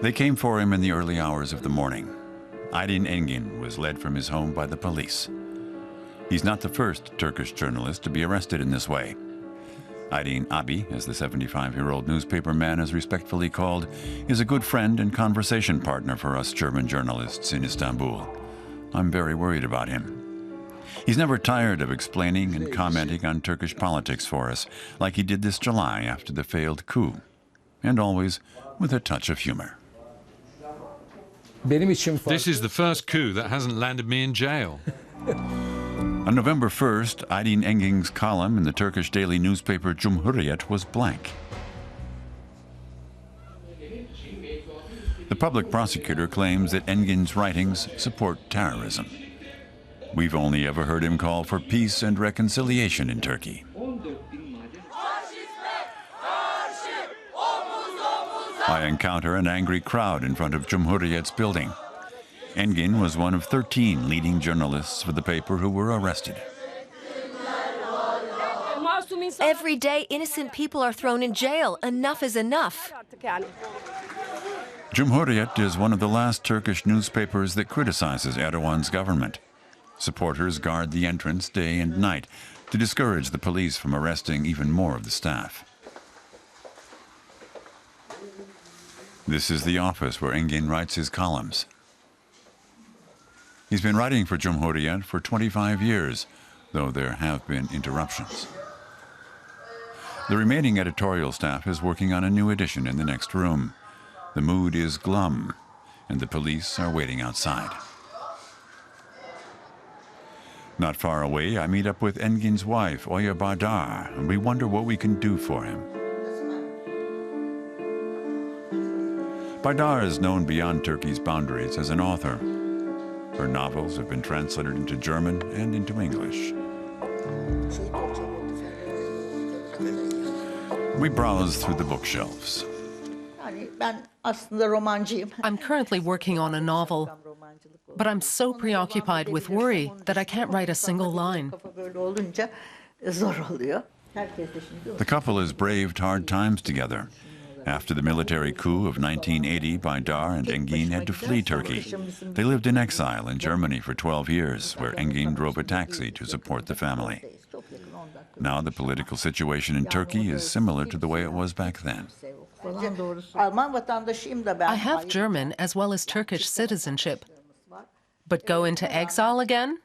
They came for him in the early hours of the morning. Aydin Engin was led from his home by the police. He's not the first Turkish journalist to be arrested in this way. Aydin Abi, as the 75-year-old newspaper man is respectfully called, is a good friend and conversation partner for us German journalists in Istanbul. I'm very worried about him. He's never tired of explaining and commenting on Turkish politics for us, like he did this July after the failed coup, and always with a touch of humor. This is the first coup that hasn't landed me in jail. On November 1st, Aydin Engin's column in the Turkish daily newspaper Cumhuriyet was blank. The public prosecutor claims that Engin's writings support terrorism. We've only ever heard him call for peace and reconciliation in Turkey. I encounter an angry crowd in front of Cumhuriyet's building. Engin was one of 13 leading journalists for the paper who were arrested. Every day, innocent people are thrown in jail. Enough is enough. Cumhuriyet is one of the last Turkish newspapers that criticizes Erdogan's government. Supporters guard the entrance day and night to discourage the police from arresting even more of the staff. This is the office where Engin writes his columns. He's been writing for Cumhuriyet for 25 years, though there have been interruptions. The remaining editorial staff is working on a new edition in the next room. The mood is glum, and the police are waiting outside. Not far away, I meet up with Engin's wife, Oya Bardar, and we wonder what we can do for him. Bardar is known beyond Turkey's boundaries as an author. Her novels have been translated into German and into English. We browse through the bookshelves. I'm currently working on a novel, but I'm so preoccupied with worry that I can't write a single line. The couple has braved hard times together. After the military coup of 1980, Bardar and Engin had to flee Turkey. They lived in exile in Germany for 12 years, where Engin drove a taxi to support the family. Now the political situation in Turkey is similar to the way it was back then. I have German as well as Turkish citizenship, but go into exile again?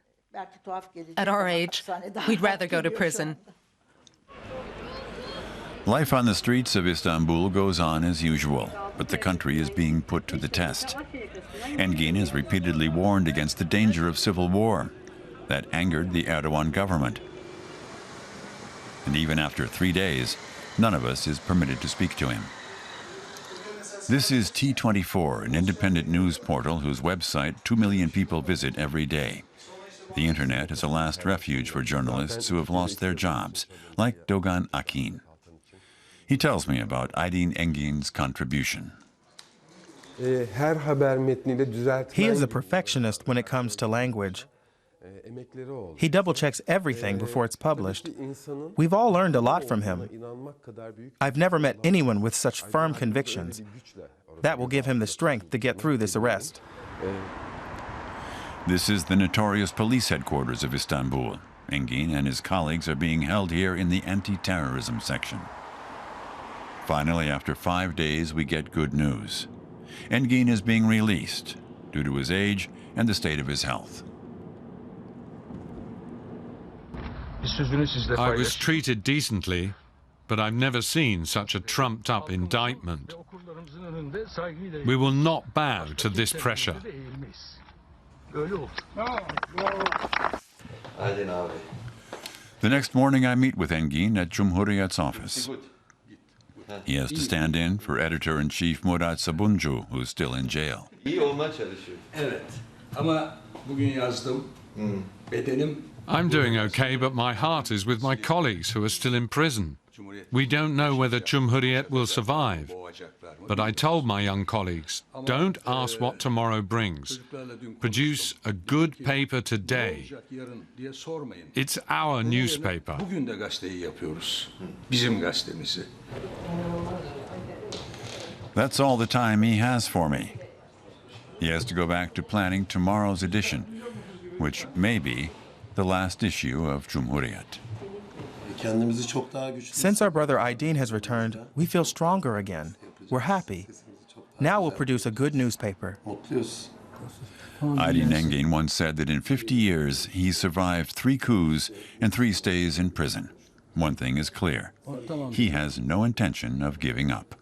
At our age, we'd rather go to prison. Life on the streets of Istanbul goes on as usual, but the country is being put to the test. Engin has repeatedly warned against the danger of civil war. That angered the Erdogan government. And even after 3 days, none of us is permitted to speak to him. This is T24, an independent news portal whose website 2 million people visit every day. The internet is a last refuge for journalists who have lost their jobs, like Dogan Akin. He tells me about Aydin Engin's contribution. He is a perfectionist when it comes to language. He double-checks everything before it's published. We've all learned a lot from him. I've never met anyone with such firm convictions. That will give him the strength to get through this arrest. This is the notorious police headquarters of Istanbul. Engin and his colleagues are being held here in the anti-terrorism section. Finally, after 5 days, we get good news. Engin is being released due to his age and the state of his health. I was treated decently, but I've never seen such a trumped-up indictment. We will not bow to this pressure. The next morning, I meet with Engin at Cumhuriyet's office. He has to stand in for editor-in-chief Murat Sabuncu, who's still in jail. I'm doing okay, but my heart is with my colleagues who are still in prison. We don't know whether Cumhuriyet will survive. But I told my young colleagues, don't ask what tomorrow brings. Produce a good paper today. It's our newspaper. That's all the time he has for me. He has to go back to planning tomorrow's edition, which may be the last issue of Cumhuriyet. Since our brother Aydin has returned, we feel stronger again. We're happy. Now we'll produce a good newspaper. Aydin Engin once said that in 50 years he survived 3 coups and 3 stays in prison. One thing is clear: he has no intention of giving up.